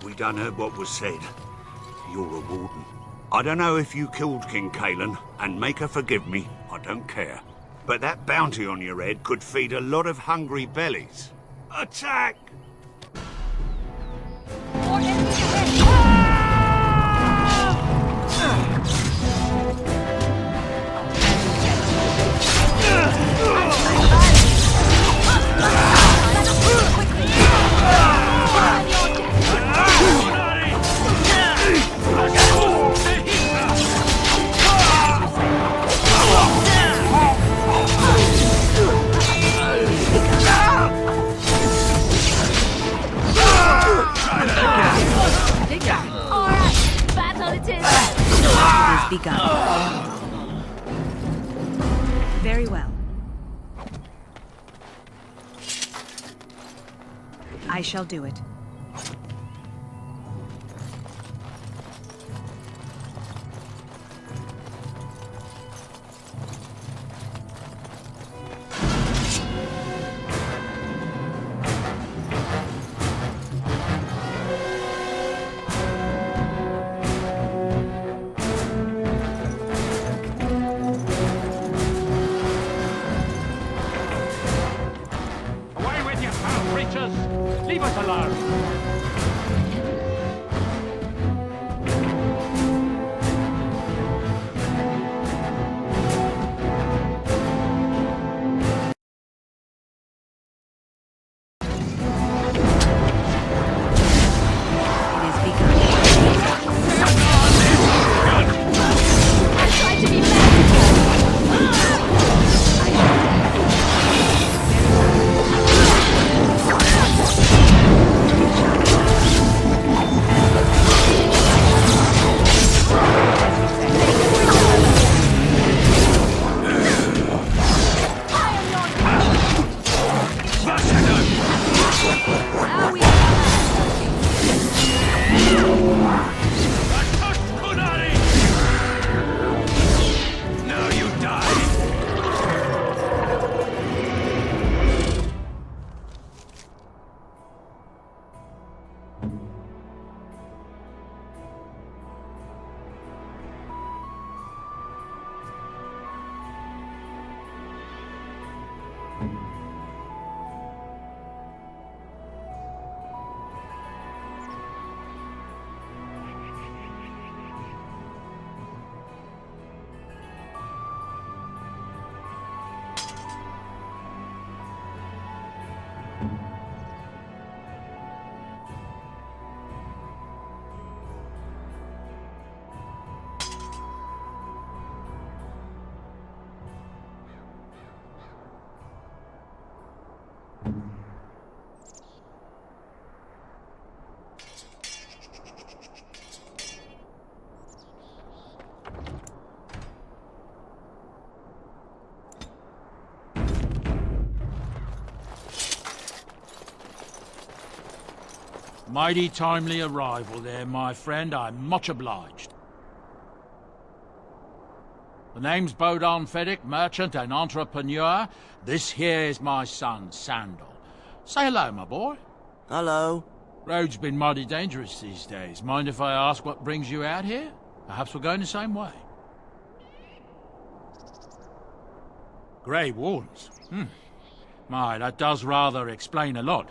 We done heard what was said. You're a warden. I don't know if you killed King Kalen, and make her forgive me, I don't care. But that bounty on your head could feed a lot of hungry bellies. Attack! Begun. Very well. I shall do it. Leave us alone! Mighty timely arrival there, my friend. I'm much obliged. The name's Bodon Feddick, merchant and entrepreneur. This here is my son, Sandal. Say hello, my boy. Hello. Road's been mighty dangerous these days. Mind if I ask what brings you out here? Perhaps we're going the same way. Grey Wardens. My, that does rather explain a lot.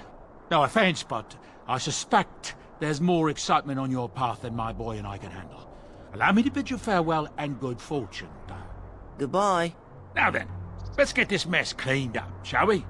No offence, but I suspect there's more excitement on your path than my boy and I can handle. Allow me to bid you farewell and good fortune. Goodbye. Now then, let's get this mess cleaned up, shall we?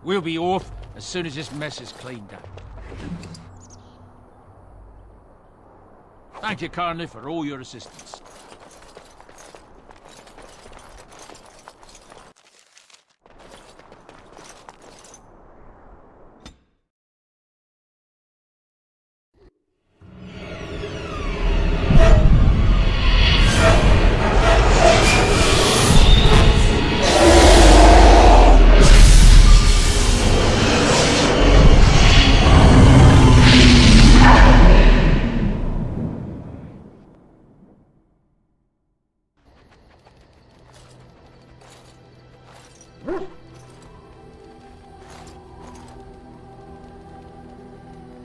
We'll be off as soon as this mess is cleaned up. Thank you kindly for all your assistance.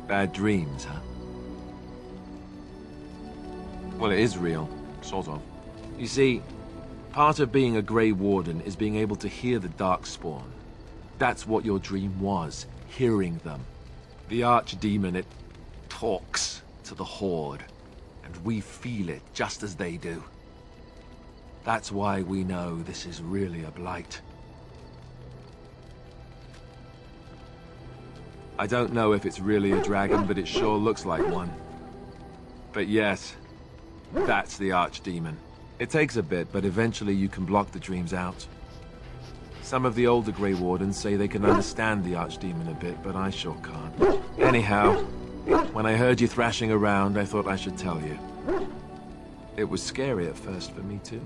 Bad dreams, huh? Well, it is real, sort of. You see, part of being a Grey Warden is being able to hear the Darkspawn. That's what your dream was, hearing them. The Archdemon, it talks to the Horde, and we feel it just as they do. That's why we know this is really a blight. I don't know if it's really a dragon, but it sure looks like one. But yes, that's the Archdemon. It takes a bit, but eventually you can block the dreams out. Some of the older Grey Wardens say they can understand the Archdemon a bit, but I sure can't. Anyhow, when I heard you thrashing around, I thought I should tell you. It was scary at first for me, too.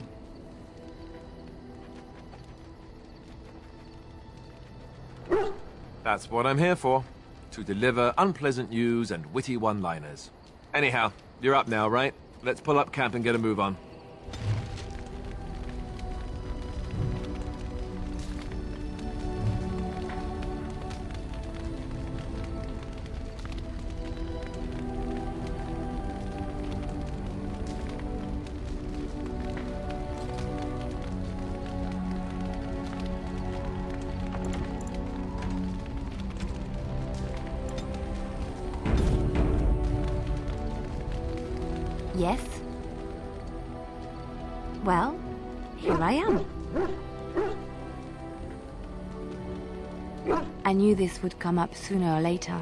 That's what I'm here for. To deliver unpleasant news and witty one-liners. Anyhow, you're up now, right? Let's pull up camp and get a move on. Yes? Well, here I am. I knew this would come up sooner or later.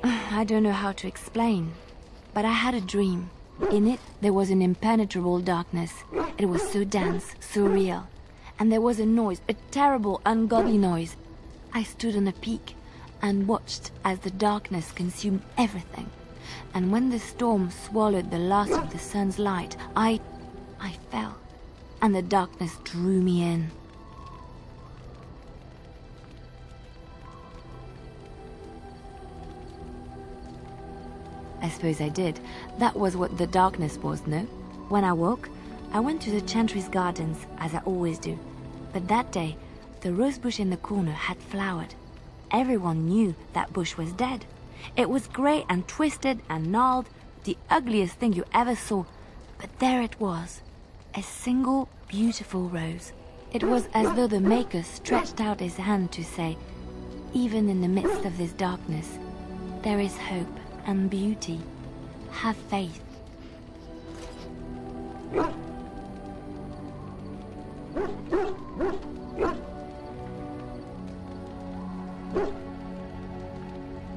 I don't know how to explain, but I had a dream. In it, there was an impenetrable darkness. It was so dense, so real. And there was a noise, a terrible, ungodly noise. I stood on a peak and watched as the darkness consumed everything. And when the storm swallowed the last of the sun's light, I fell, and the darkness drew me in. I suppose I did. That was what the darkness was, no? When I woke, I went to the Chantry's gardens, as I always do. But that day, the rose bush in the corner had flowered. Everyone knew that bush was dead. It was grey and twisted and gnarled, the ugliest thing you ever saw. But there it was, a single beautiful rose. It was as though the Maker stretched out his hand to say, even in the midst of this darkness, there is hope and beauty. Have faith.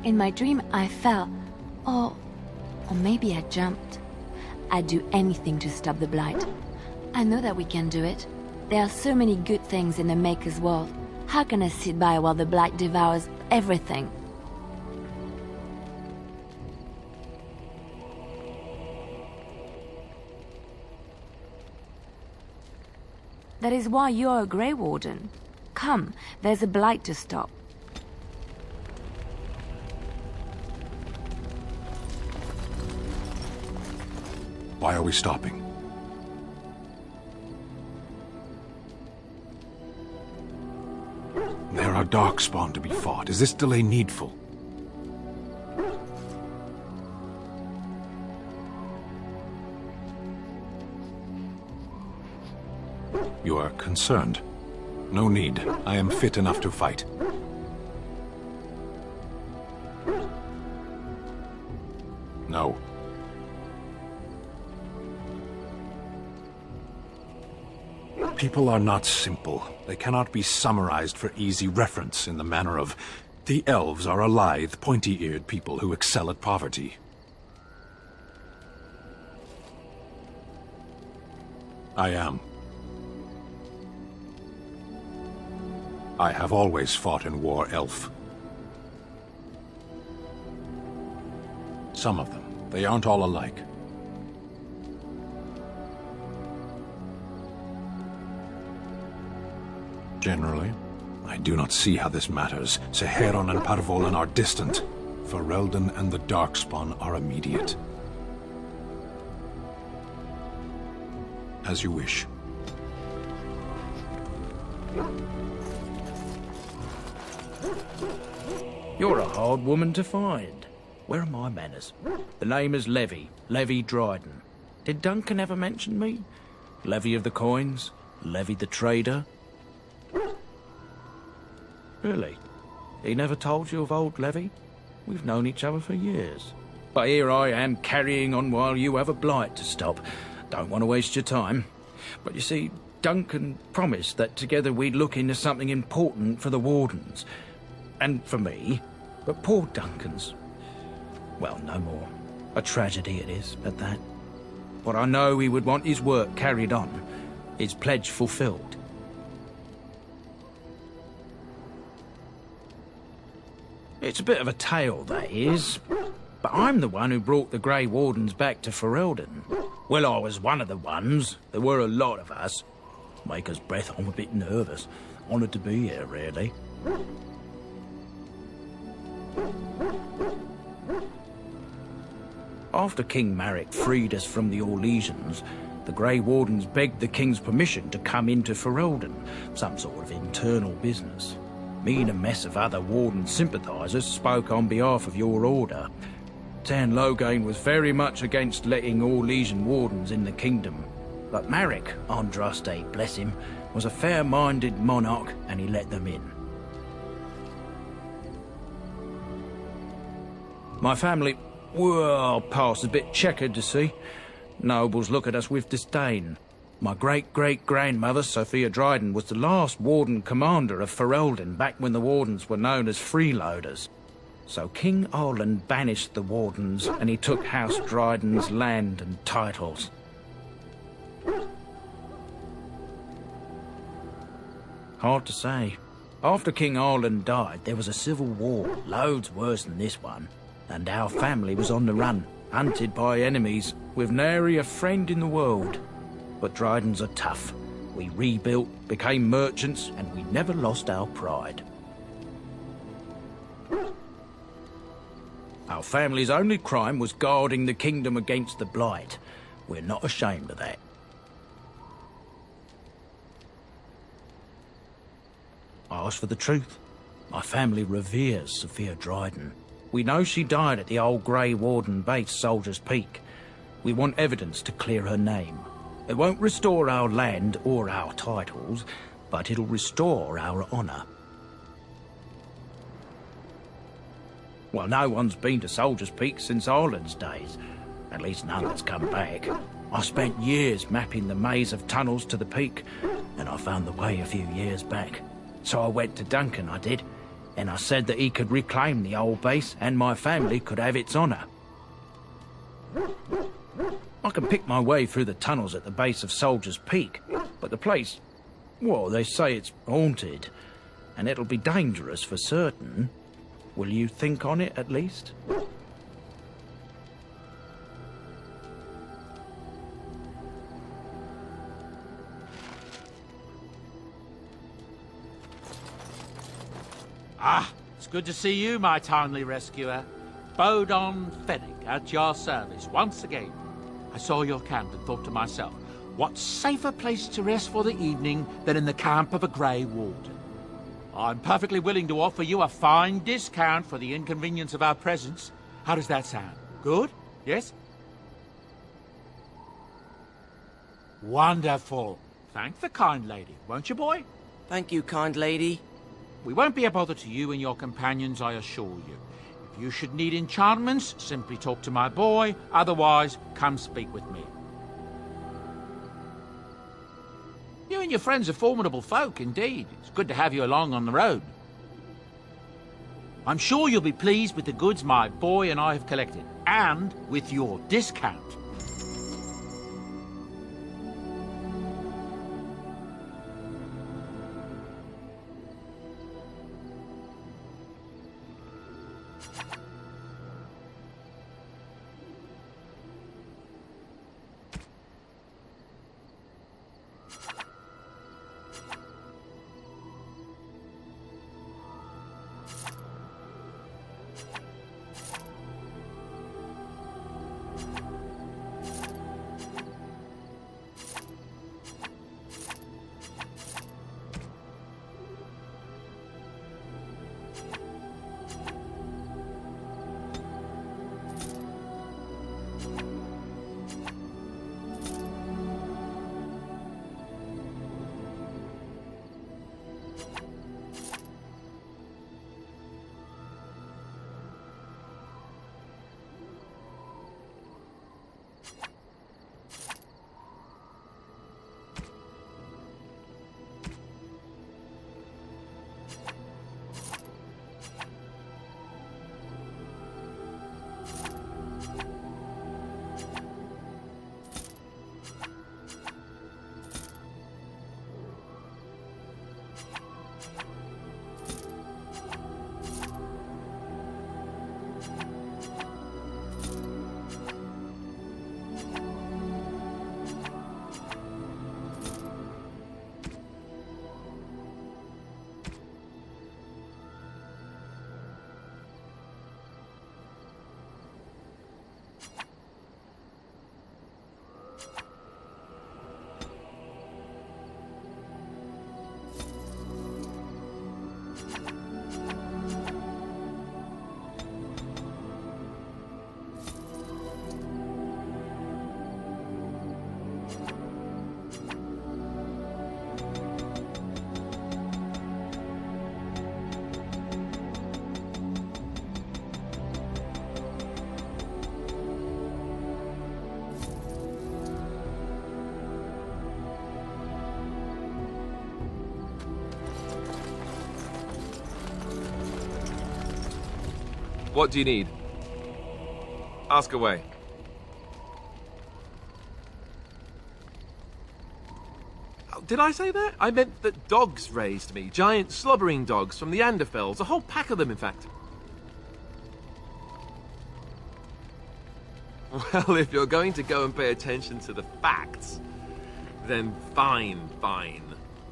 In my dream, I fell, or maybe I jumped. I'd do anything to stop the blight. I know that we can do it. There are so many good things in the Maker's world. How can I sit by while the blight devours everything? That is why you're a Grey Warden. Come, there's a blight to stop. Why are we stopping? There are Darkspawn to be fought. Is this delay needful? You are concerned. No need. I am fit enough to fight. No. People are not simple. They cannot be summarized for easy reference in the manner of, the elves are a lithe, pointy-eared people who excel at poverty. I am. I have always fought in war, elf. Some of them. They aren't all alike. Generally, I do not see how this matters. Seheron and Parvolan are distant. Ferelden and the Darkspawn are immediate. As you wish. You're a hard woman to find. Where are my manners? The name is Levy Dryden. Did Duncan ever mention me? Levy of the coins? Levy the trader? Really? He never told you of old Levy? We've known each other for years. But here I am carrying on while you have a blight to stop. Don't want to waste your time. But you see, Duncan promised that together we'd look into something important for the Wardens. And for me. But poor Duncan's... well, no more. A tragedy it is, at that. But I know he would want his work carried on. His pledge fulfilled. It's a bit of a tale, that is. But I'm the one who brought the Grey Wardens back to Ferelden. Well, I was one of the ones. There were a lot of us. Maker's breath, I'm a bit nervous. Honoured to be here, really. After King Marek freed us from the Orlesians, the Grey Wardens begged the King's permission to come into Ferelden, some sort of internal business. Me and a mess of other Warden sympathisers spoke on behalf of your order. Tan Loghain was very much against letting Orlesian Wardens in the kingdom. But Marek, Andraste, bless him, was a fair-minded monarch and he let them in. My family, well, past a bit checkered to see. Nobles look at us with disdain. My great-great-grandmother, Sophia Dryden, was the last Warden commander of Ferelden back when the Wardens were known as freeloaders. So King Arland banished the Wardens and he took House Dryden's land and titles. Hard to say. After King Arland died, there was a civil war, loads worse than this one. And our family was on the run, hunted by enemies, with nary a friend in the world. But Drydens are tough. We rebuilt, became merchants, and we never lost our pride. Our family's only crime was guarding the kingdom against the blight. We're not ashamed of that. I ask for the truth. My family reveres Sophia Dryden. We know she died at the old Grey Warden base, Soldier's Peak. We want evidence to clear her name. It won't restore our land or our titles, but it'll restore our honour. Well, no one's been to Soldier's Peak since Arland's days. At least none that's come back. I spent years mapping the maze of tunnels to the peak, and I found the way a few years back. So I went to Duncan, I did, and I said that he could reclaim the old base and my family could have its honour. I can pick my way through the tunnels at the base of Soldier's Peak, but the place, well, they say it's haunted, and it'll be dangerous for certain. Will you think on it, at least? Ah, it's good to see you, my timely rescuer. Bodon Fennick, at your service once again. I saw your camp and thought to myself, what safer place to rest for the evening than in the camp of a Grey Warden? I'm perfectly willing to offer you a fine discount for the inconvenience of our presence. How does that sound? Good? Yes? Wonderful. Thank the kind lady, won't you, boy? Thank you, kind lady. We won't be a bother to you and your companions, I assure you. If you should need enchantments, simply talk to my boy. Otherwise, come speak with me. You and your friends are formidable folk, indeed. It's good to have you along on the road. I'm sure you'll be pleased with the goods my boy and I have collected, and with your discount. What do you need? Ask away. Oh, did I say that? I meant that dogs raised me. Giant slobbering dogs from the Anderfells. A whole pack of them, in fact. Well, if you're going to go and pay attention to the facts, then fine.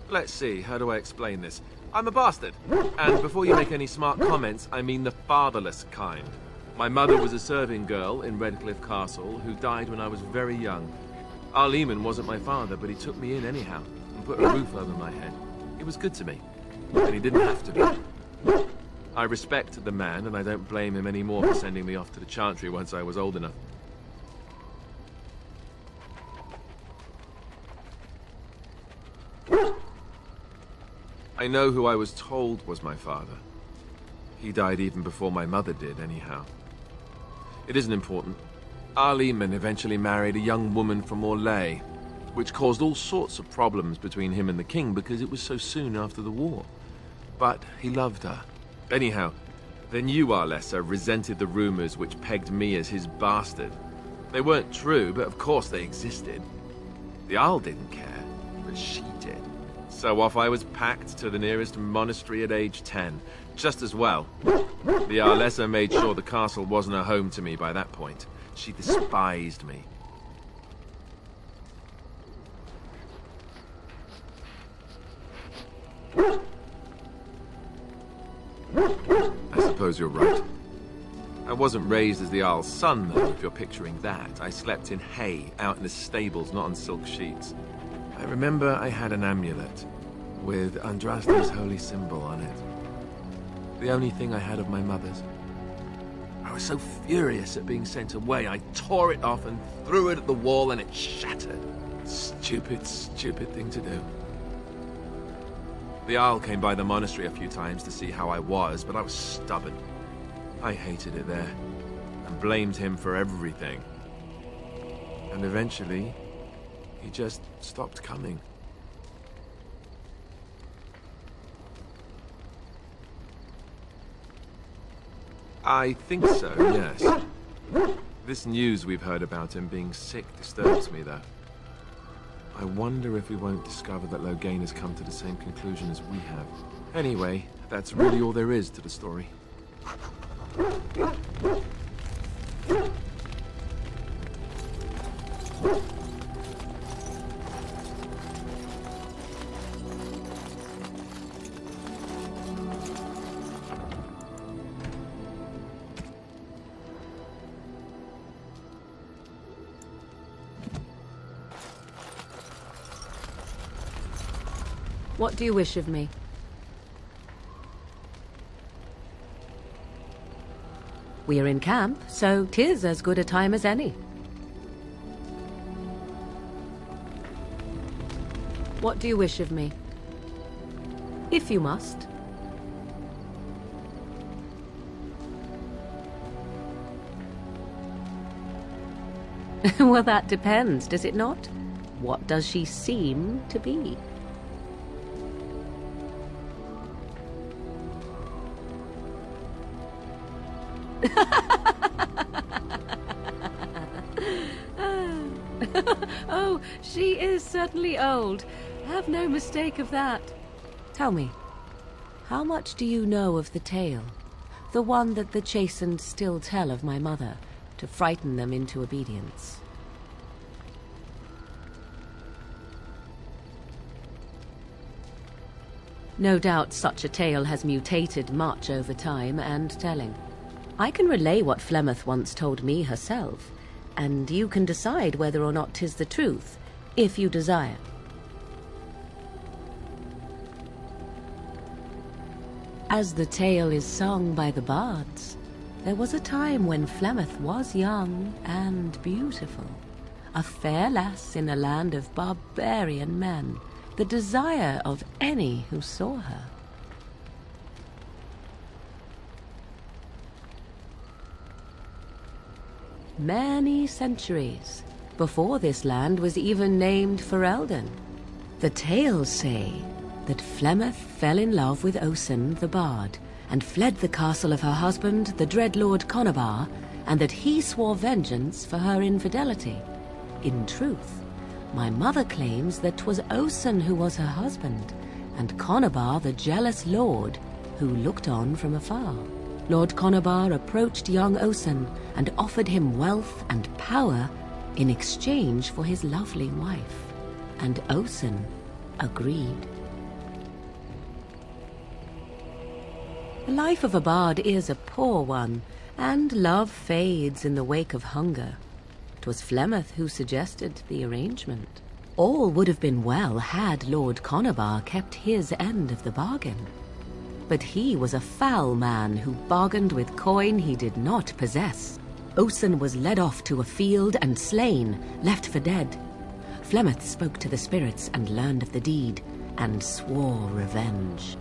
Let's see, how do I explain this? I'm a bastard. And before you make any smart comments, I mean the fatherless kind. My mother was a serving girl in Redcliffe Castle who died when I was very young. Our Lyman wasn't my father, but he took me in anyhow and put a roof over my head. He was good to me, and he didn't have to be. I respect the man, and I don't blame him anymore for sending me off to the Chantry once I was old enough. I know who I was told was my father. He died even before my mother did, anyhow. It isn't important. Our Lyman eventually married a young woman from Orlais, which caused all sorts of problems between him and the king because it was so soon after the war. But he loved her. Anyhow, then you, Arlessa, resented the rumors which pegged me as his bastard. They weren't true, but of course they existed. The Arl didn't care, but she did. So off I was packed to the nearest monastery at age 10. Just as well. The Arlessa made sure the castle wasn't a home to me by that point. She despised me. I suppose you're right. I wasn't raised as the Arl's son, though, if you're picturing that. I slept in hay, out in the stables, not on silk sheets. I remember I had an amulet with Andraste's holy symbol on it. The only thing I had of my mother's. I was so furious at being sent away, I tore it off and threw it at the wall and it shattered. Stupid thing to do. The Arl came by the monastery a few times to see how I was, but I was stubborn. I hated it there, and blamed him for everything. And eventually, he just stopped coming. I think so, yes. This news we've heard about him being sick disturbs me, though. I wonder if we won't discover that Loghain has come to the same conclusion as we have. Anyway, that's really all there is to the story. What do you wish of me? We are in camp, so 'tis as good a time as any. What do you wish of me? If you must. Well, that depends, does it not? What does she seem to be? Oh, she is certainly old. Have no mistake of that. Tell me, how much do you know of the tale? The one that the chastened still tell of my mother, to frighten them into obedience. No doubt such a tale has mutated much over time and telling. I can relay what Flemeth once told me herself, and you can decide whether or not 'tis the truth, if you desire. As the tale is sung by the bards, there was a time when Flemeth was young and beautiful, a fair lass in a land of barbarian men, the desire of any who saw her. Many centuries before this land was even named Ferelden. The tales say that Flemeth fell in love with Osen the Bard, and fled the castle of her husband, the dread Lord Conobar, and that he swore vengeance for her infidelity. In truth, my mother claims that 'twas Osen who was her husband, and Conobar the jealous lord, who looked on from afar. Lord Conobar approached young Osen and offered him wealth and power in exchange for his lovely wife, and Osen agreed. The life of a bard is a poor one, and love fades in the wake of hunger. 'Twas Flemeth who suggested the arrangement. All would have been well had Lord Conobar kept his end of the bargain. But he was a foul man who bargained with coin he did not possess. Osen was led off to a field and slain, left for dead. Flemeth spoke to the spirits and learned of the deed, and swore revenge.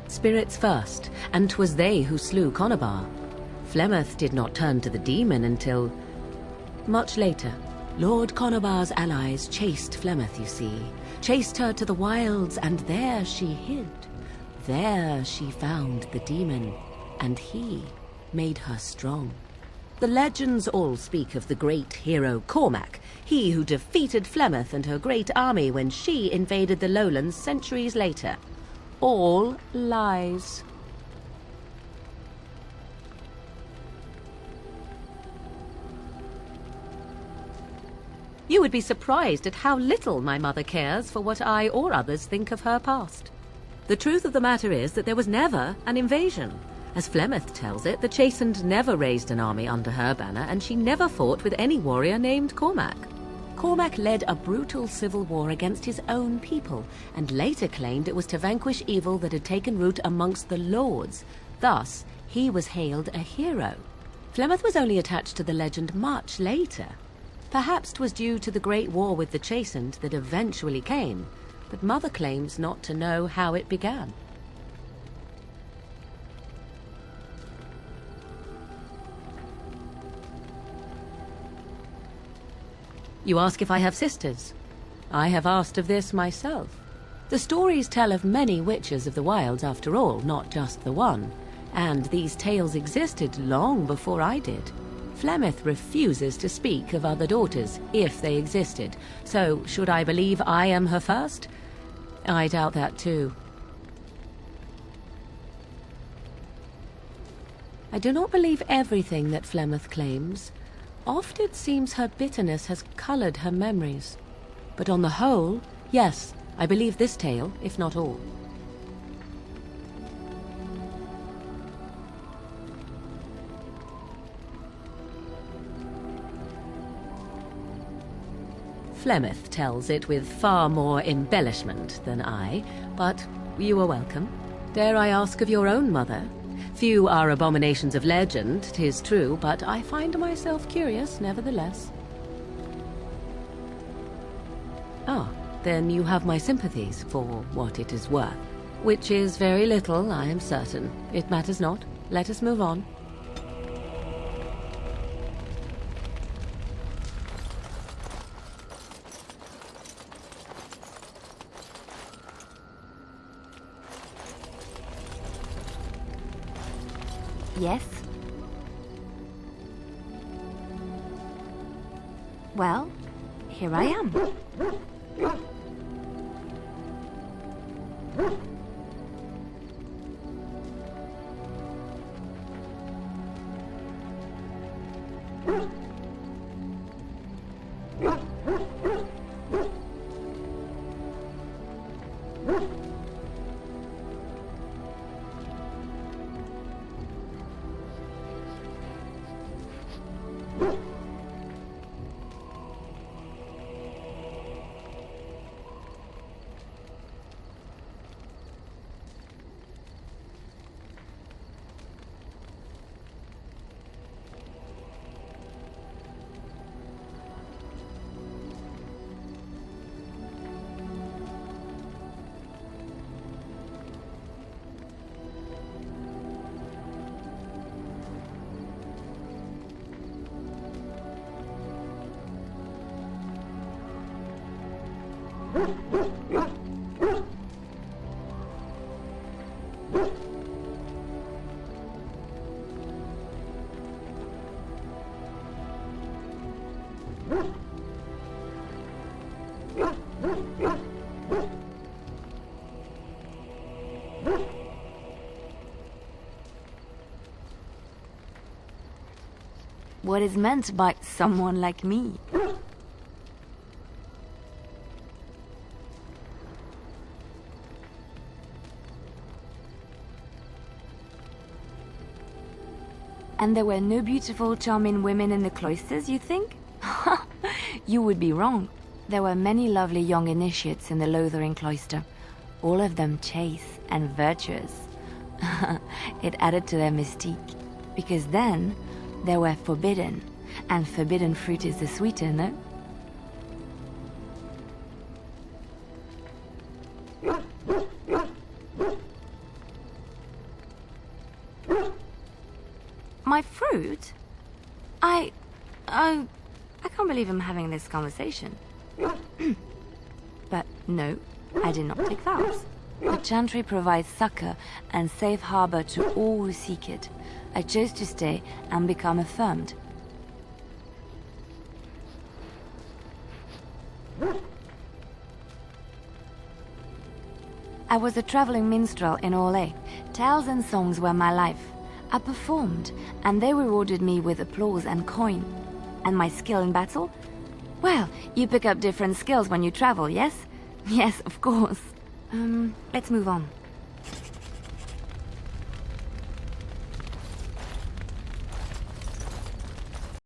Spirits first, and 'twas they who slew Conobar. Flemeth did not turn to the demon until much later. Lord Conobar's allies chased Flemeth, you see, chased her to the wilds, and there she hid. There she found the demon, and he made her strong. The legends all speak of the great hero Cormac, he who defeated Flemeth and her great army when she invaded the lowlands centuries later. All lies. You would be surprised at how little my mother cares for what I or others think of her past. The truth of the matter is that there was never an invasion. As Flemeth tells it, the Chastened never raised an army under her banner, and she never fought with any warrior named Cormac. Cormac led a brutal civil war against his own people, and later claimed it was to vanquish evil that had taken root amongst the lords. Thus, he was hailed a hero. Flemeth was only attached to the legend much later. Perhaps 'twas due to the great war with the Chastened that eventually came, but Mother claims not to know how it began. You ask if I have sisters. I have asked of this myself. The stories tell of many witches of the wilds after all, not just the one, and these tales existed long before I did. Flemeth refuses to speak of other daughters, if they existed, so should I believe I am her first? I doubt that too. I do not believe everything that Flemeth claims. Oft it seems her bitterness has colored her memories. But on the whole, yes, I believe this tale, if not all. Flemeth tells it with far more embellishment than I, but you are welcome. Dare I ask of your own mother? Few are abominations of legend, 'tis true, but I find myself curious nevertheless. Ah, then you have my sympathies for what it is worth. Which is very little, I am certain. It matters not. Let us move on. Yes? Well, here I am. What is meant by someone like me? And there were no beautiful, charming women in the cloisters, you think? You would be wrong. There were many lovely young initiates in the Lothering cloister, all of them chaste and virtuous. It added to their mystique, because then they were forbidden, and forbidden fruit is the sweeter, no? My fruit? I can't believe I'm having this conversation. But no, I did not take vows. The Chantry provides succor and safe harbor to all who seek it. I chose to stay and become affirmed. I was a traveling minstrel in Orlais. Tales and songs were my life. I performed, and they rewarded me with applause and coin. And my skill in battle? Well, you pick up different skills when you travel, yes? Yes, of course. Let's move on.